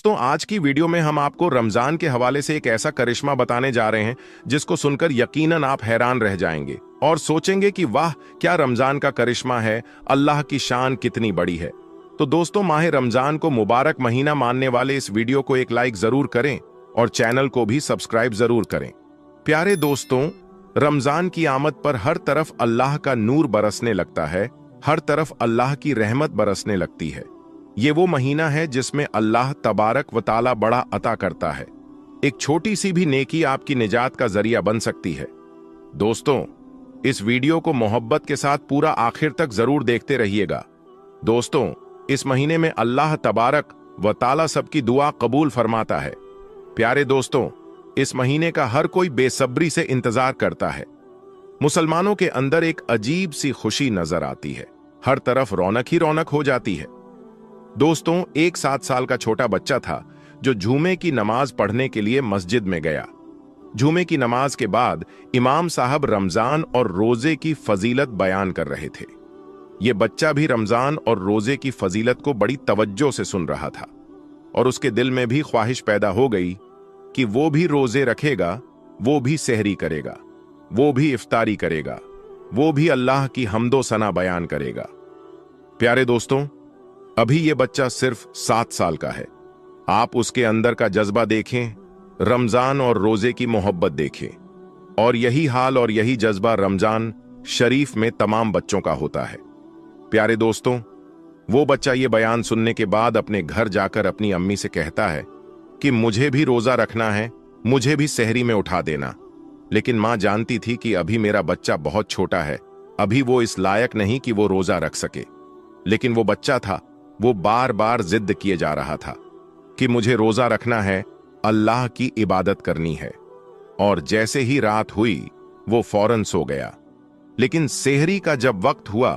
दोस्तों, आज की वीडियो में हम आपको रमजान के हवाले से एक ऐसा करिश्मा बताने जा रहे हैं जिसको सुनकर यकीनन आप हैरान रह जाएंगे और सोचेंगे कि वाह, क्या रमजान का करिश्मा है, अल्लाह की शान कितनी बड़ी है। तो दोस्तों, माह रमजान को मुबारक महीना मानने वाले इस वीडियो को एक लाइक जरूर करें और चैनल को भी सब्सक्राइब जरूर करें। प्यारे दोस्तों, रमजान की आमद पर हर तरफ अल्लाह का नूर बरसने लगता है, हर तरफ अल्लाह की रहमत बरसने लगती है। ये वो महीना है जिसमें अल्लाह तबारक व ताला बड़ा अता करता है। एक छोटी सी भी नेकी आपकी निजात का जरिया बन सकती है। दोस्तों, इस वीडियो को मोहब्बत के साथ पूरा आखिर तक जरूर देखते रहिएगा। दोस्तों, इस महीने में अल्लाह तबारक व ताला सबकी दुआ कबूल फरमाता है। प्यारे दोस्तों, इस महीने का हर कोई बेसब्री से इंतजार करता है। मुसलमानों के अंदर एक अजीब सी खुशी नजर आती है, हर तरफ रौनक ही रौनक हो जाती है। दोस्तों, एक 7 साल का छोटा बच्चा था जो जुमे की नमाज पढ़ने के लिए मस्जिद में गया। जुमे की नमाज के बाद इमाम साहब रमजान और रोजे की फजीलत बयान कर रहे थे। यह बच्चा भी रमजान और रोजे की फजीलत को बड़ी तवज्जो से सुन रहा था और उसके दिल में भी ख्वाहिश पैदा हो गई कि वो भी रोजे रखेगा, वो भी सहरी करेगा, वो भी इफ्तारी करेगा, वो भी अल्लाह की हम्दो सना बयान करेगा। प्यारे दोस्तों, अभी ये बच्चा सिर्फ 7 साल का है। आप उसके अंदर का जज्बा देखें, रमजान और रोजे की मोहब्बत देखें। और यही हाल और यही जज्बा रमजान शरीफ में तमाम बच्चों का होता है। प्यारे दोस्तों, वो बच्चा ये बयान सुनने के बाद अपने घर जाकर अपनी अम्मी से कहता है कि मुझे भी रोजा रखना है, मुझे भी सहरी में उठा देना। लेकिन मां जानती थी कि अभी मेरा बच्चा बहुत छोटा है, अभी वो इस लायक नहीं कि वो रोजा रख सके। लेकिन वो बच्चा था, वो बार बार जिद किए जा रहा था कि मुझे रोजा रखना है, अल्लाह की इबादत करनी है। और जैसे ही रात हुई वो फौरन सो गया। लेकिन सेहरी का जब वक्त हुआ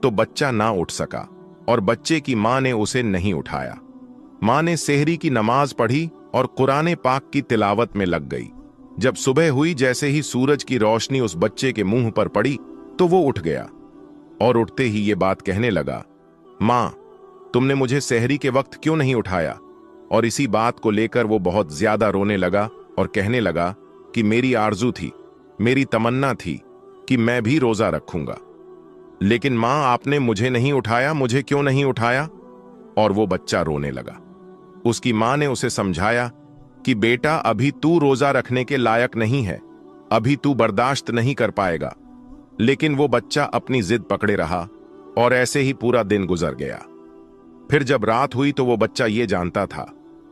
तो बच्चा ना उठ सका और बच्चे की मां ने उसे नहीं उठाया। मां ने सेहरी की नमाज पढ़ी और कुरान पाक की तिलावत में लग गई। जब सुबह हुई, जैसे ही सूरज की रोशनी उस बच्चे के मुंह पर पड़ी तो वो उठ गया और उठते ही ये बात कहने लगा, मां, तुमने मुझे सेहरी के वक्त क्यों नहीं उठाया? और इसी बात को लेकर वो बहुत ज्यादा रोने लगा और कहने लगा कि मेरी आरजू थी, मेरी तमन्ना थी कि मैं भी रोजा रखूंगा, लेकिन मां, आपने मुझे नहीं उठाया, मुझे क्यों नहीं उठाया? और वो बच्चा रोने लगा। उसकी मां ने उसे समझाया कि बेटा, अभी तू रोजा रखने के लायक नहीं है, अभी तू बर्दाश्त नहीं कर पाएगा। लेकिन वो बच्चा अपनी जिद पकड़े रहा और ऐसे ही पूरा दिन गुजर गया। फिर जब रात हुई तो वो बच्चा ये जानता था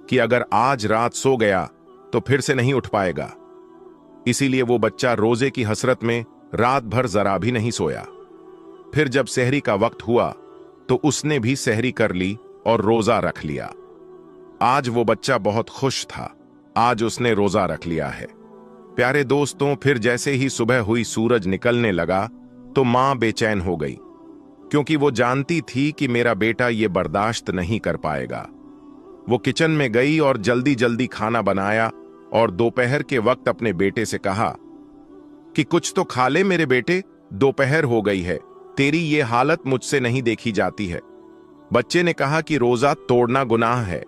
कि अगर आज रात सो गया तो फिर से नहीं उठ पाएगा। इसीलिए वो बच्चा रोजे की हसरत में रात भर जरा भी नहीं सोया। फिर जब सहरी का वक्त हुआ तो उसने भी सहरी कर ली और रोजा रख लिया। आज वो बच्चा बहुत खुश था, आज उसने रोजा रख लिया है। प्यारे दोस्तों, फिर जैसे ही सुबह हुई, सूरज निकलने लगा तो मां बेचैन हो गई, क्योंकि वो जानती थी कि मेरा बेटा ये बर्दाश्त नहीं कर पाएगा। वो किचन में गई और जल्दी जल्दी खाना बनाया और दोपहर के वक्त अपने बेटे से कहा कि कुछ तो खा ले मेरे बेटे, दोपहर हो गई है, तेरी ये हालत मुझसे नहीं देखी जाती है। बच्चे ने कहा कि रोजा तोड़ना गुनाह है।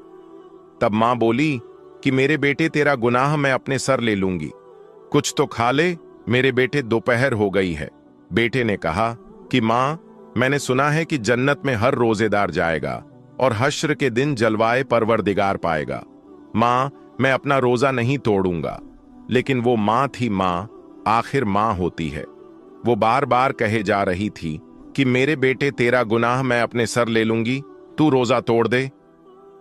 तब मां बोली कि मेरे बेटे, तेरा गुनाह मैं अपने सर ले लूंगी, कुछ तो खा ले मेरे बेटे, दोपहर हो गई है। बेटे ने कहा कि मां, मैंने सुना है कि जन्नत में हर रोजेदार जाएगा और हश्र के दिन जलवाए परवरदिगार पाएगा। मां, मैं अपना रोजा नहीं तोड़ूंगा। लेकिन वो मां थी मां, आखिर मां होती है। वो बार बार कहे जा रही थी कि मेरे बेटे, तेरा गुनाह मैं अपने सर ले लूंगी, तू रोजा तोड़ दे,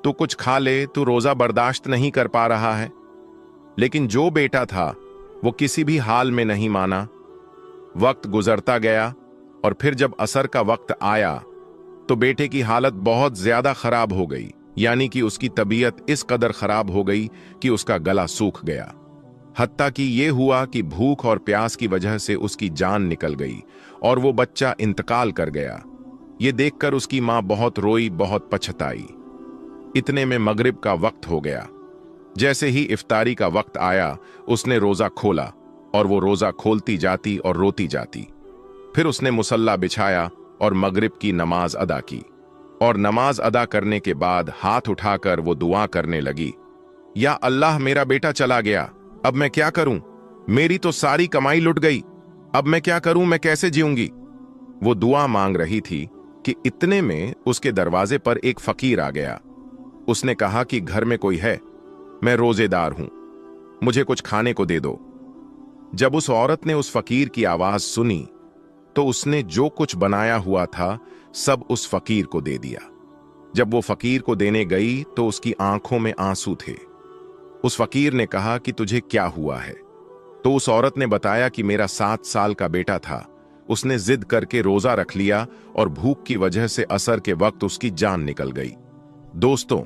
तू कुछ खा ले, तू रोजा बर्दाश्त नहीं कर पा रहा है। लेकिन जो बेटा था वो किसी भी हाल में नहीं माना। वक्त गुजरता गया और फिर जब असर का वक्त आया तो बेटे की हालत बहुत ज्यादा खराब हो गई, यानी कि उसकी तबीयत इस कदर खराब हो गई कि उसका गला सूख गया। हत्ता कि ये हुआ कि भूख और प्यास की वजह से उसकी जान निकल गई और वो बच्चा इंतकाल कर गया। ये देखकर उसकी मां बहुत रोई, बहुत पछताई। इतने में मगरिब का वक्त हो गया। जैसे ही इफ्तारी का वक्त आया, उसने रोजा खोला और वो रोजा खोलती जाती और रोती जाती। फिर उसने मुसल्ला बिछाया और मगरिब की नमाज अदा की। और नमाज अदा करने के बाद हाथ उठाकर वो दुआ करने लगी, या अल्लाह मेरा बेटा चला गया, अब मैं क्या करूं? मेरी तो सारी कमाई लुट गई, अब मैं क्या करूं? मैं कैसे जीऊंगी? वो दुआ मांग रही थी कि इतने में उसके दरवाजे पर एक फकीर आ गया। उसने कहा कि घर में कोई है? मैं रोजेदार हूं, मुझे कुछ खाने को दे दो। जब उस औरत ने उस फकीर की आवाज सुनी तो उसने जो कुछ बनाया हुआ था सब उस फकीर को दे दिया। जब वो फकीर को देने गई तो उसकी आंखों में आंसू थे। उस फकीर ने कहा कि तुझे क्या हुआ है? तो उस औरत ने बताया कि मेरा 7 साल का बेटा था, उसने जिद करके रोजा रख लिया और भूख की वजह से असर के वक्त उसकी जान निकल गई। दोस्तों,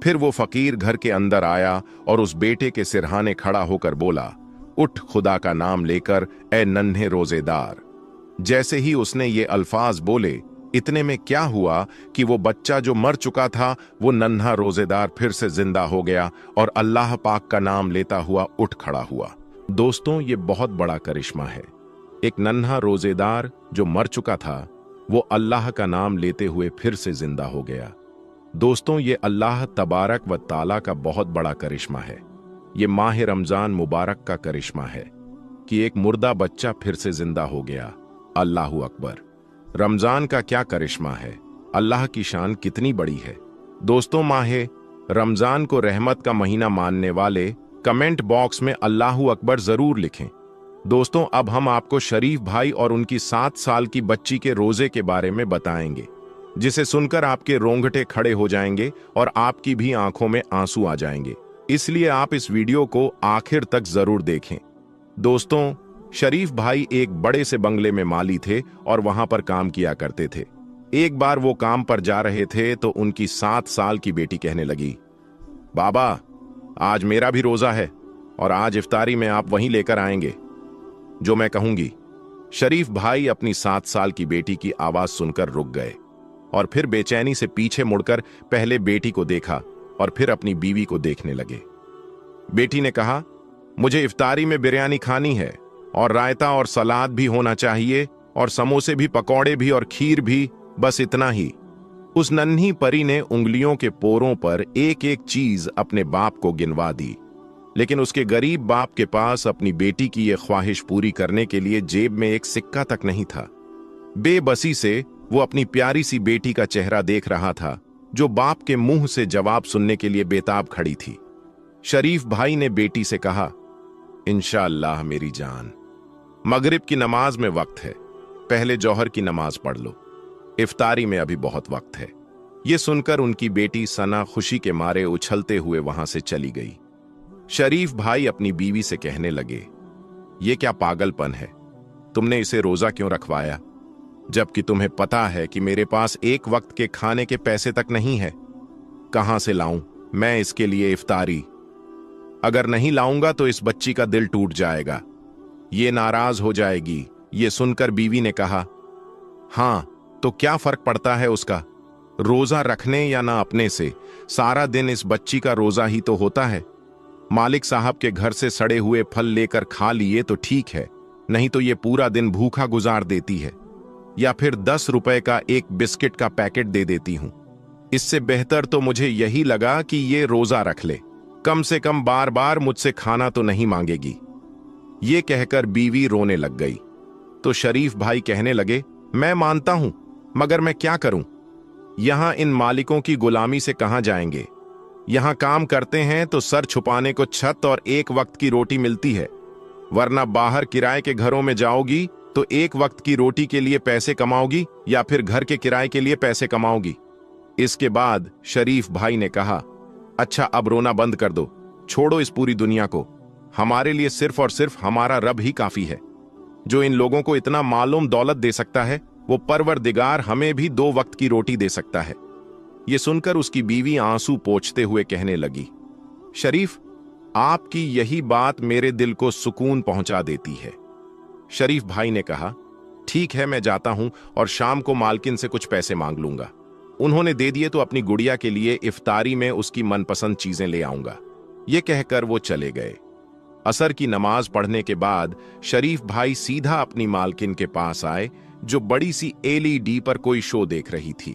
फिर वो फकीर घर के अंदर आया और उस बेटे के सिरहाने खड़ा होकर बोला, उठ खुदा का नाम लेकर, ए नन्हे रोजेदार। जैसे ही उसने ये अल्फाज बोले, इतने में क्या हुआ कि वो बच्चा जो मर चुका था वो नन्हा रोजेदार फिर से जिंदा हो गया और अल्लाह पाक का नाम लेता हुआ उठ खड़ा हुआ। दोस्तों, ये बहुत बड़ा करिश्मा है। एक नन्हा रोजेदार जो मर चुका था वो अल्लाह का नाम लेते हुए फिर से जिंदा हो गया। दोस्तों, ये अल्लाह तबारक व ताला का बहुत बड़ा करिश्मा है। ये माह रमजान मुबारक का करिश्मा है कि एक मुर्दा बच्चा फिर से जिंदा हो गया। अल्लाहू अकबर। रमजान का क्या करिश्मा है, अल्लाह की शान कितनी बड़ी है। दोस्तों, माह रमजान को रहमत का महीना मानने वाले कमेंट बॉक्स में अल्लाहू अकबर जरूर लिखें। दोस्तों, अब हम आपको शरीफ भाई और उनकी 7 साल की बच्ची के रोजे के बारे में बताएंगे, जिसे सुनकर आपके रोंगटे खड़े हो जाएंगे और आपकी भी आंखों में आंसू आ जाएंगे। इसलिए आप इस वीडियो को आखिर तक जरूर देखें। दोस्तों, शरीफ भाई एक बड़े से बंगले में माली थे और वहां पर काम किया करते थे। एक बार वो काम पर जा रहे थे तो उनकी 7 साल की बेटी कहने लगी, बाबा, आज मेरा भी रोजा है और आज इफ्तारी में आप वहीं लेकर आएंगे जो मैं कहूंगी। शरीफ भाई अपनी 7 साल की बेटी की आवाज सुनकर रुक गए और फिर बेचैनी से पीछे मुड़कर पहले बेटी को देखा और फिर अपनी बीवी को देखने लगे। बेटी ने कहा, मुझे इफ्तारी में बिरयानी खानी है और रायता और सलाद भी होना चाहिए और समोसे भी, पकौड़े भी और खीर भी, बस इतना ही। उस नन्ही परी ने उंगलियों के पोरों पर एक एक चीज अपने बाप को गिनवा दी, लेकिन उसके गरीब बाप के पास अपनी बेटी की यह ख्वाहिश पूरी करने के लिए जेब में एक सिक्का तक नहीं था। बेबसी से वो अपनी प्यारी सी बेटी का चेहरा देख रहा था जो बाप के मुंह से जवाब सुनने के लिए बेताब खड़ी थी। शरीफ भाई ने बेटी से कहा, इंशाअल्लाह मेरी जान, मगरिब की नमाज में वक्त है, पहले जौहर की नमाज पढ़ लो, इफ्तारी में अभी बहुत वक्त है। यह सुनकर उनकी बेटी सना खुशी के मारे उछलते हुए वहां से चली गई। शरीफ भाई अपनी बीवी से कहने लगे, यह क्या पागलपन है, तुमने इसे रोजा क्यों रखवाया, जबकि तुम्हें पता है कि मेरे पास एक वक्त के खाने के पैसे तक नहीं है। कहां से लाऊं मैं इसके लिए इफ्तारी? अगर नहीं लाऊंगा तो इस बच्ची का दिल टूट जाएगा, ये नाराज हो जाएगी। ये सुनकर बीवी ने कहा, हां, तो क्या फर्क पड़ता है उसका, रोजा रखने या ना अपने से, सारा दिन इस बच्ची का रोजा ही तो होता है। मालिक साहब के घर से सड़े हुए फल लेकर खा लिए तो ठीक है, नहीं तो ये पूरा दिन भूखा गुजार देती है, या फिर 10 रुपए का एक बिस्किट का पैकेट दे देती हूं। इससे बेहतर तो मुझे यही लगा कि ये रोजा रख ले, कम से कम बार बार मुझसे खाना तो नहीं मांगेगी। ये कहकर बीवी रोने लग गई। तो शरीफ भाई कहने लगे, मैं मानता हूं, मगर मैं क्या करूं, यहां इन मालिकों की गुलामी से कहां जाएंगे। यहां काम करते हैं तो सर छुपाने को छत और एक वक्त की रोटी मिलती है, वरना बाहर किराए के घरों में जाओगी तो एक वक्त की रोटी के लिए पैसे कमाओगी या फिर घर के किराए के लिए पैसे कमाओगी। इसके बाद शरीफ भाई ने कहा, अच्छा अब रोना बंद कर दो, छोड़ो इस पूरी दुनिया को, हमारे लिए सिर्फ और सिर्फ हमारा रब ही काफी है। जो इन लोगों को इतना मालूम दौलत दे सकता है, वो परवरदिगार हमें भी 2 वक्त की रोटी दे सकता है। ये सुनकर उसकी बीवी आंसू पोंछते हुए कहने लगी, शरीफ, आपकी यही बात मेरे दिल को सुकून पहुंचा देती है। शरीफ भाई ने कहा, ठीक है, मैं जाता हूं और शाम को मालकिन से कुछ पैसे मांग लूंगा। उन्होंने दे दिए तो अपनी गुड़िया के लिए इफ्तारी में उसकी मनपसंद चीजें ले आऊंगा। ये कहकर वो चले गए। असर की नमाज पढ़ने के बाद शरीफ भाई सीधा अपनी मालकिन के पास आए, जो बड़ी सी LED पर कोई शो देख रही थी।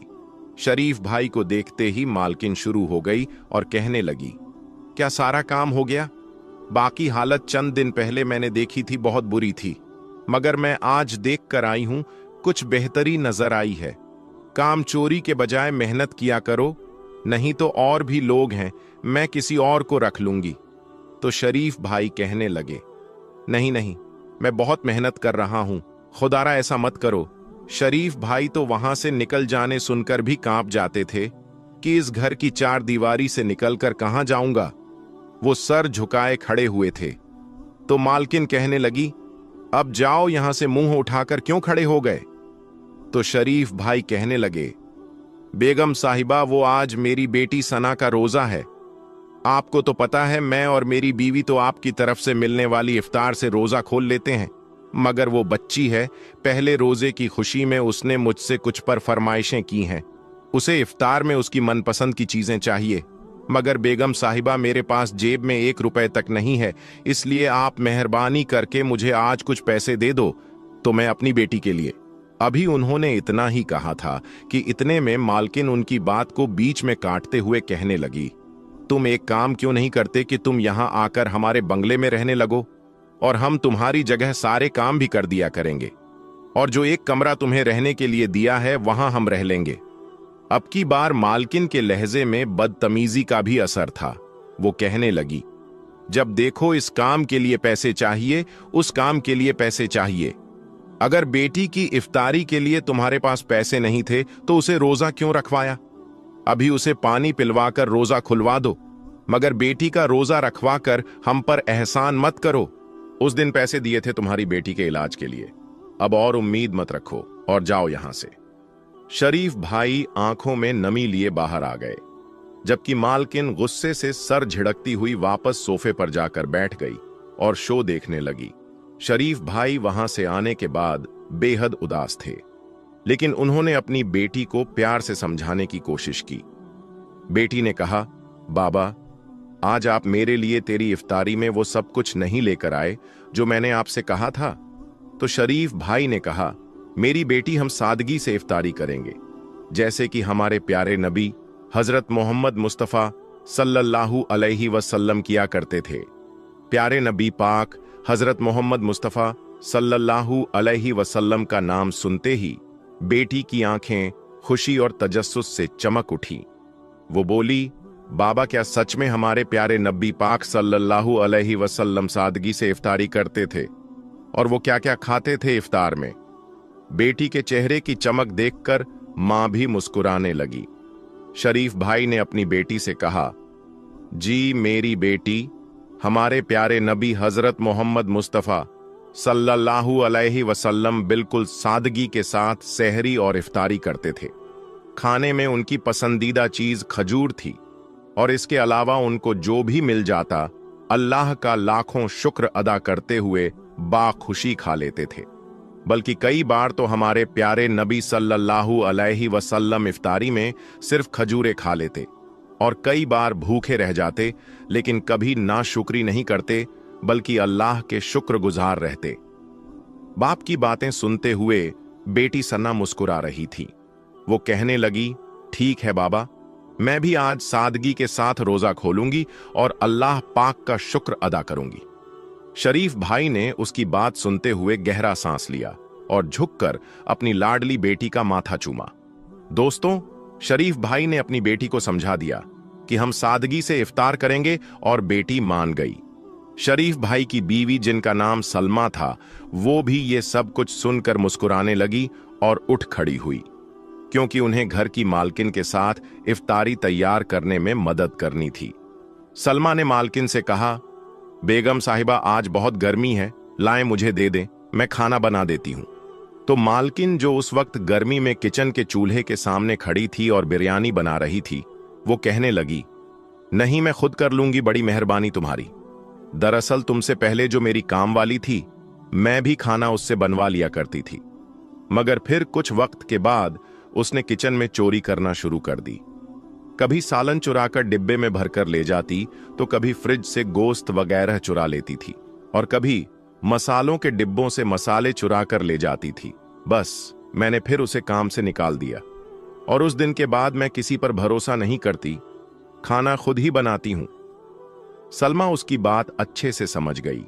शरीफ भाई को देखते ही मालकिन शुरू हो गई और कहने लगी, क्या सारा काम हो गया? बाकी हालत चंद दिन पहले मैंने देखी थी, बहुत बुरी थी, मगर मैं आज देख कर आई हूं, कुछ बेहतरी नजर आई है। काम चोरी के बजाय मेहनत किया करो, नहीं तो और भी लोग हैं, मैं किसी और को रख लूंगी। तो शरीफ भाई कहने लगे, नहीं नहीं, मैं बहुत मेहनत कर रहा हूं, खुदारा ऐसा मत करो। शरीफ भाई तो वहां से निकल जाने सुनकर भी कांप जाते थे कि इस घर की चार दीवारी से निकलकर कहां जाऊंगा। वो सर झुकाए खड़े हुए थे। तो मालकिन कहने लगी, अब जाओ यहां से, मुंह उठाकर क्यों खड़े हो गए? तो शरीफ भाई कहने लगे, बेगम साहिबा, वो आज मेरी बेटी सना का रोजा है। आपको तो पता है मैं और मेरी बीवी तो आपकी तरफ से मिलने वाली इफ्तार से रोजा खोल लेते हैं, मगर वो बच्ची है, पहले रोजे की खुशी में उसने मुझसे कुछ पर फरमाइशें की हैं। उसे इफ्तार में उसकी मनपसंद की चीजें चाहिए, मगर बेगम साहिबा मेरे पास जेब में 1 रुपए तक नहीं है, इसलिए आप मेहरबानी करके मुझे आज कुछ पैसे दे दो तो मैं अपनी बेटी के लिए। अभी उन्होंने इतना ही कहा था कि इतने में मालकिन उनकी बात को बीच में काटते हुए कहने लगी, तुम एक काम क्यों नहीं करते कि तुम यहां आकर हमारे बंगले में रहने लगो, और हम तुम्हारी जगह सारे काम भी कर दिया करेंगे, और जो एक कमरा तुम्हें रहने के लिए दिया है वहां हम रह लेंगे। अब की बार मालकिन के लहजे में बदतमीजी का भी असर था। वो कहने लगी, जब देखो इस काम के लिए पैसे चाहिए, उस काम के लिए पैसे चाहिए। अगर बेटी की इफ्तारी के लिए तुम्हारे पास पैसे नहीं थे तो उसे रोजा क्यों रखवाया? अभी उसे पानी पिलवाकर रोजा खुलवा दो, मगर बेटी का रोजा रखवाकर हम पर एहसान मत करो। उस दिन पैसे दिए थे तुम्हारी बेटी के इलाज के लिए, अब और उम्मीद मत रखो और जाओ यहां से। शरीफ भाई आंखों में नमी लिए बाहर आ गए, जबकि मालकिन गुस्से से सर झिड़कती हुई वापस सोफे पर जाकर बैठ गई और शो देखने लगी। शरीफ भाई वहां से आने के बाद बेहद उदास थे, लेकिन उन्होंने अपनी बेटी को प्यार से समझाने की कोशिश की। बेटी ने कहा, बाबा, आज आप मेरे लिए तेरी इफ्तारी में वो सब कुछ नहीं लेकर आए जो मैंने आपसे कहा था। तो शरीफ भाई ने कहा, मेरी बेटी, हम सादगी से इफ्तारी करेंगे, जैसे कि हमारे प्यारे नबी हजरत मोहम्मद मुस्तफ़ा सल्लल्लाहु अलैहि वसल्लम किया करते थे। प्यारे नबी पाक हजरत मोहम्मद मुस्तफ़ा सल्लल्लाहु अलैहि वसल्लम का नाम सुनते ही बेटी की आंखें खुशी और तजस्सुस से चमक उठी। वो बोली, बाबा, क्या सच में हमारे प्यारे नबी पाक सल्लल्लाहु अलैहि वसल्लम सादगी से इफ्तारी करते थे? और वो क्या क्या खाते थे इफ्तार में? बेटी के चेहरे की चमक देखकर मां भी मुस्कुराने लगी। शरीफ भाई ने अपनी बेटी से कहा, जी मेरी बेटी, हमारे प्यारे नबी हजरत मोहम्मद मुस्तफ़ा सल्लल्लाहु अलैहि वसल्लम बिल्कुल सादगी के साथ सहरी और इफ्तारी करते थे। खाने में उनकी पसंदीदा चीज खजूर थी, और इसके अलावा उनको जो भी मिल जाता अल्लाह का लाखों शुक्र अदा करते हुए बाखुशी खा लेते थे। बल्कि कई बार तो हमारे प्यारे नबी सल्लल्लाहु अलैहि वसल्लम इफ्तारी में सिर्फ खजूरें खा लेते और कई बार भूखे रह जाते, लेकिन कभी नाशुक्री नहीं करते, बल्कि अल्लाह के शुक्रगुजार रहते। बाप की बातें सुनते हुए बेटी सन्ना मुस्कुरा रही थी। वो कहने लगी, ठीक है बाबा, मैं भी आज सादगी के साथ रोजा खोलूंगी और अल्लाह पाक का शुक्र अदा करूंगी। शरीफ भाई ने उसकी बात सुनते हुए गहरा सांस लिया और झुककर अपनी लाडली बेटी का माथा चूमा। दोस्तों, शरीफ भाई ने अपनी बेटी को समझा दिया कि हम सादगी से इफ्तार करेंगे और बेटी मान गई। शरीफ भाई की बीवी, जिनका नाम सलमा था, वो भी ये सब कुछ सुनकर मुस्कुराने लगी और उठ खड़ी हुई, क्योंकि उन्हें घर की मालकिन के साथ इफ्तारी तैयार करने में मदद करनी थी। सलमा ने मालकिन से कहा, बेगम साहिबा, आज बहुत गर्मी है, लाएं मुझे दे दें, मैं खाना बना देती हूं। तो मालकिन, जो उस वक्त गर्मी में किचन के चूल्हे के सामने खड़ी थी और बिरयानी बना रही थी, वो कहने लगी, नहीं, मैं खुद कर लूंगी, बड़ी मेहरबानी तुम्हारी। दरअसल तुमसे पहले जो मेरी काम वाली थी, मैं भी खाना उससे बनवा लिया करती थी, मगर फिर कुछ वक्त के बाद उसने किचन में चोरी करना शुरू कर दी। कभी सालन चुराकर डिब्बे में भरकर ले जाती, तो कभी फ्रिज से गोश्त वगैरह चुरा लेती थी, और कभी मसालों के डिब्बों से मसाले चुरा कर ले जाती थी। बस मैंने फिर उसे काम से निकाल दिया और उस दिन के बाद मैं किसी पर भरोसा नहीं करती, खाना खुद ही बनाती हूं। सलमा उसकी बात अच्छे से समझ गई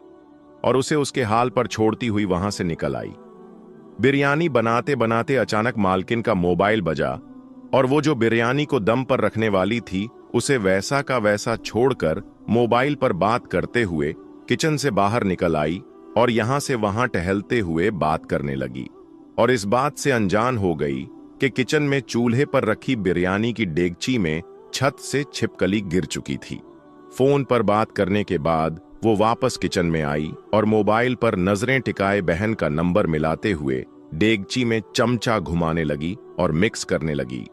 और उसे उसके हाल पर छोड़ती हुई वहां से निकल आई। बिरयानी बनाते बनाते अचानक मालकिन का मोबाइल बजा और वो जो बिरयानी को दम पर रखने वाली थी उसे वैसा का वैसा छोड़कर मोबाइल पर बात करते हुए किचन से बाहर निकल आई और यहां से वहां टहलते हुए बात करने लगी और इस बात से अनजान हो गई कि किचन में चूल्हे पर रखी बिरयानी की डेगची में छत से छिपकली गिर चुकी थी। फोन पर बात करने के बाद वो वापस किचन में आई और मोबाइल पर नजरें टिकाए बहन का नंबर मिलाते हुए डेगची में चमचा घुमाने लगी और मिक्स करने लगी।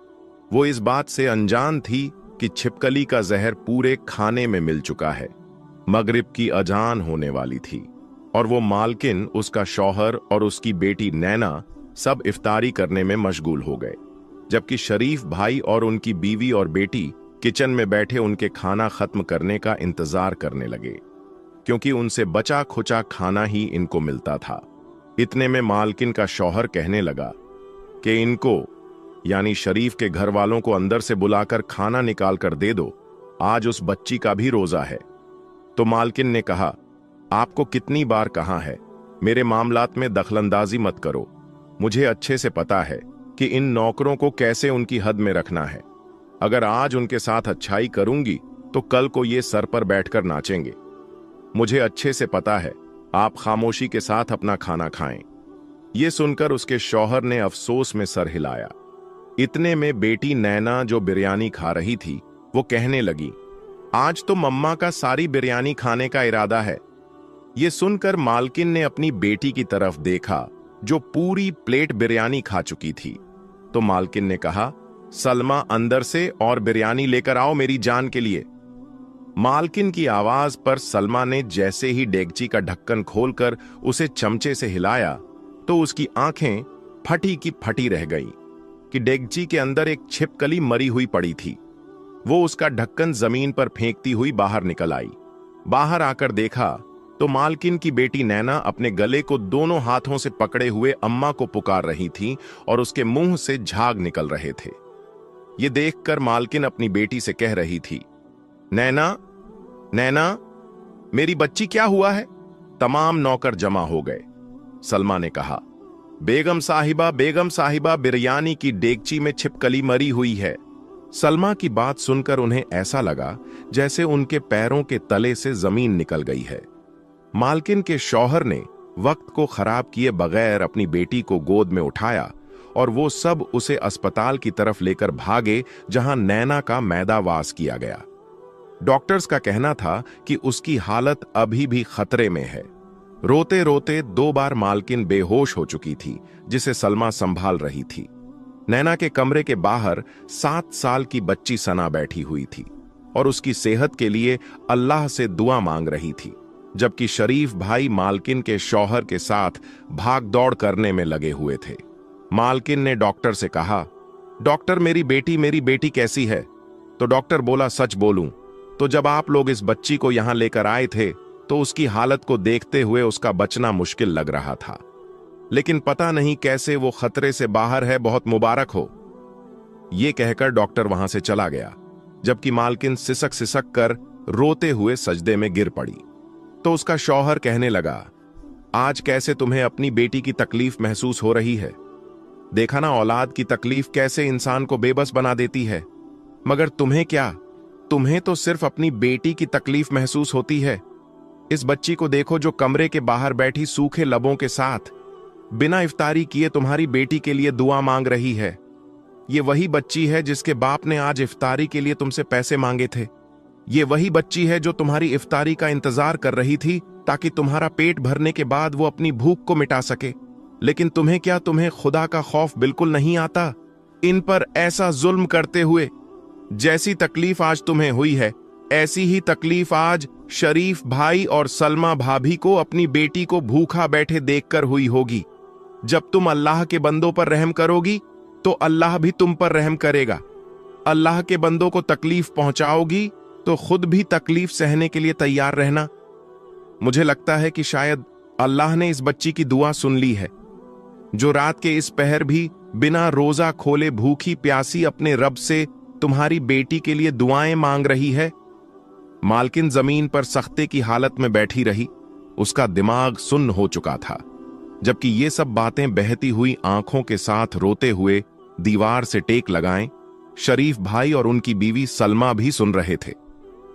वो इस बात से अनजान थी कि छिपकली का जहर पूरे खाने में मिल चुका है। मगरिब की अजान होने वाली थी और वो मालकिन, उसका शौहर और उसकी बेटी नैना सब इफ्तारी करने में मशगूल हो गए, जबकि शरीफ भाई और उनकी बीवी और बेटी किचन में बैठे उनके खाना खत्म करने का इंतजार करने लगे, क्योंकि उनसे बचा खुचा खाना ही इनको मिलता था। इतने में मालकिन का शौहर कहने लगा कि इनको यानी शरीफ के घर वालों को अंदर से बुलाकर खाना निकाल कर दे दो, आज उस बच्ची का भी रोजा है। तो मालकिन ने कहा, आपको कितनी बार कहा है मेरे मामलात में दखलंदाजी मत करो। मुझे अच्छे से पता है कि इन नौकरों को कैसे उनकी हद में रखना है। अगर आज उनके साथ अच्छाई करूंगी तो कल को ये सर पर बैठकर नाचेंगे। मुझे अच्छे से पता है, आप खामोशी के साथ अपना खाना खाएं। ये सुनकर उसके शौहर ने अफसोस में सर हिलाया। इतने में बेटी नैना जो बिरयानी खा रही थी वो कहने लगी, आज तो मम्मा का सारी बिरयानी खाने का इरादा है। ये सुनकर मालकिन ने अपनी बेटी की तरफ देखा जो पूरी प्लेट बिरयानी खा चुकी थी। तो मालकिन ने कहा, सलमा अंदर से और बिरयानी लेकर आओ मेरी जान के लिए। मालकिन की आवाज पर सलमा ने जैसे ही डेगची का ढक्कन खोलकर उसे चमचे से हिलाया तो उसकी आंखें फटी की फटी रह गईं कि डेगची के अंदर एक छिपकली मरी हुई पड़ी थी। वो उसका ढक्कन जमीन पर फेंकती हुई बाहर निकल आई। बाहर आकर देखा तो मालकिन की बेटी नैना अपने गले को दोनों हाथों से पकड़े हुए अम्मा को पुकार रही थी और उसके मुंह से झाग निकल रहे थे। ये देखकर मालकिन अपनी बेटी से कह रही थी, नैना, नैना, मेरी बच्ची क्या हुआ है? तमाम नौकर जमा हो गए। सलमा ने कहा, बेगम साहिबा, बिरयानी की डेगची में छिपकली मरी हुई है। सलमा की बात सुनकर उन्हें ऐसा लगा जैसे उनके पैरों के तले से जमीन निकल गई है। मालकिन के शौहर ने वक्त को खराब किए बगैर अपनी बेटी को गोद में उठाया और वो सब उसे अस्पताल की तरफ लेकर भागे जहां नैना का मैदावास किया गया। डॉक्टर्स का कहना था कि उसकी हालत अभी भी खतरे में है। रोते रोते 2 बार मालकिन बेहोश हो चुकी थी, जिसे सलमा संभाल रही थी। नैना के कमरे के बाहर 7 साल की बच्ची सना बैठी हुई थी और उसकी सेहत के लिए अल्लाह से दुआ मांग रही थी, जबकि शरीफ भाई मालकिन के शौहर के साथ भाग दौड़ करने में लगे हुए थे। मालकिन ने डॉक्टर से कहा, डॉक्टर मेरी बेटी कैसी है? तो डॉक्टर बोला, सच बोलूं तो जब आप लोग इस बच्ची को यहां लेकर आए थे तो उसकी हालत को देखते हुए उसका बचना मुश्किल लग रहा था, लेकिन पता नहीं कैसे वो खतरे से बाहर है, बहुत मुबारक हो। ये कहकर डॉक्टर वहां से चला गया, जबकि मालकिन सिसक सिसक कर रोते हुए सजदे में गिर पड़ी। तो उसका शौहर कहने लगा, आज कैसे तुम्हें अपनी बेटी की तकलीफ महसूस हो रही है? देखा ना औलाद की तकलीफ कैसे इंसान को बेबस बना देती है। मगर तुम्हें क्या, तुम्हें तो सिर्फ अपनी बेटी की तकलीफ महसूस होती है। इस बच्ची को देखो जो कमरे के बाहर बैठी सूखे लबों के साथ बिना इफ्तारी किए तुम्हारी बेटी के लिए दुआ मांग रही है। ये वही बच्ची है जिसके बाप ने आज इफ्तारी के लिए तुमसे पैसे मांगे थे। ये वही बच्ची है जो तुम्हारी इफ्तारी का इंतजार कर रही थी ताकि तुम्हारा पेट भरने के बाद वो अपनी भूख को मिटा सके। लेकिन तुम्हें क्या, तुम्हें खुदा का खौफ बिल्कुल नहीं आता? इन पर ऐसा जुल्म करते हुए जैसी तकलीफ आज तुम्हें हुई है, ऐसी ही तकलीफ आज शरीफ भाई और सलमा भाभी को अपनी बेटी को भूखा बैठे देखकर हुई होगी। जब तुम अल्लाह के बंदों पर रहम करोगी तो अल्लाह भी तुम पर रहम करेगा। अल्लाह के बंदों को तकलीफ पहुंचाओगी तो खुद भी तकलीफ सहने के लिए तैयार रहना। मुझे लगता है कि शायद अल्लाह ने इस बच्ची की दुआ सुन ली है, जो रात के इस पहर भी बिना रोजा खोले भूखी प्यासी अपने रब से तुम्हारी बेटी के लिए दुआएं मांग रही है। मालकिन जमीन पर सख्ते की हालत में बैठी रही। उसका दिमाग सुन्न हो चुका था, जबकि ये सब बातें बहती हुई आंखों के साथ रोते हुए दीवार से टेक लगाएं शरीफ भाई और उनकी बीवी सलमा भी सुन रहे थे।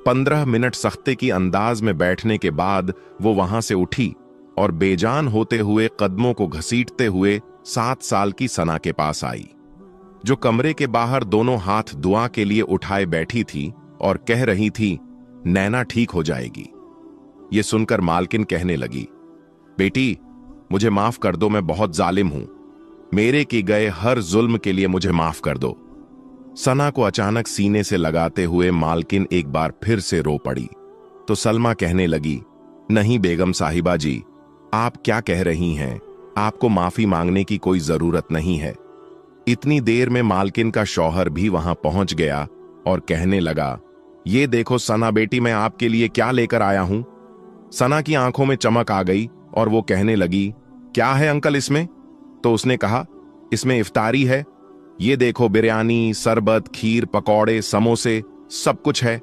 15 मिनट सख्ते की अंदाज में बैठने के बाद वो वहां से उठी और बेजान होते हुए कदमों को घसीटते हुए 7 साल की सना के पास आई, जो कमरे के बाहर दोनों हाथ दुआ के लिए उठाए बैठी थी और कह रही थी, नैना ठीक हो जाएगी। ये सुनकर मालकिन कहने लगी, बेटी मुझे माफ कर दो, मैं बहुत जालिम हूं। मेरे किए गए हर जुल्म के लिए मुझे माफ कर दो। सना को अचानक सीने से लगाते हुए मालकिन एक बार फिर से रो पड़ी तो सलमा कहने लगी, नहीं बेगम साहिबा जी, आप क्या कह रही हैं? आपको माफी मांगने की कोई जरूरत नहीं है। इतनी देर में मालकिन का शौहर भी वहां पहुंच गया और कहने लगा, ये देखो सना बेटी, मैं आपके लिए क्या लेकर आया हूं। सना की आंखों में चमक आ गई और वो कहने लगी, क्या है अंकल इसमें? तो उसने कहा, इसमें इफ्तारी है। ये देखो बिरयानी, शरबत, खीर, पकौड़े, समोसे, सब कुछ है।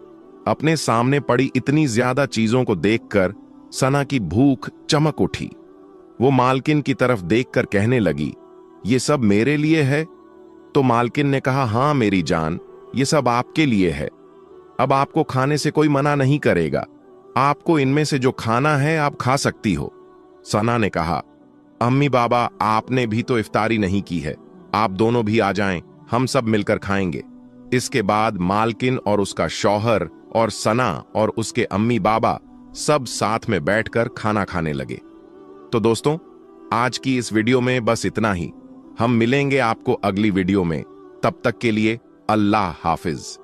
अपने सामने पड़ी इतनी ज्यादा चीजों को देखकर सना की भूख चमक उठी। वो मालकिन की तरफ देखकर कहने लगी, ये सब मेरे लिए है? तो मालकिन ने कहा, हां मेरी जान, ये सब आपके लिए है। अब आपको खाने से कोई मना नहीं करेगा। आपको इनमें से जो खाना है आप खा सकती हो। सना ने कहा, अम्मी बाबा, आपने भी तो इफ्तारी नहीं की है, आप दोनों भी आ जाएं, हम सब मिलकर खाएंगे। इसके बाद मालकिन और उसका शौहर और सना और उसके अम्मी बाबा सब साथ में बैठकर खाना खाने लगे। तो दोस्तों, आज की इस वीडियो में बस इतना ही। हम मिलेंगे आपको अगली वीडियो में। तब तक के लिए अल्लाह हाफिज।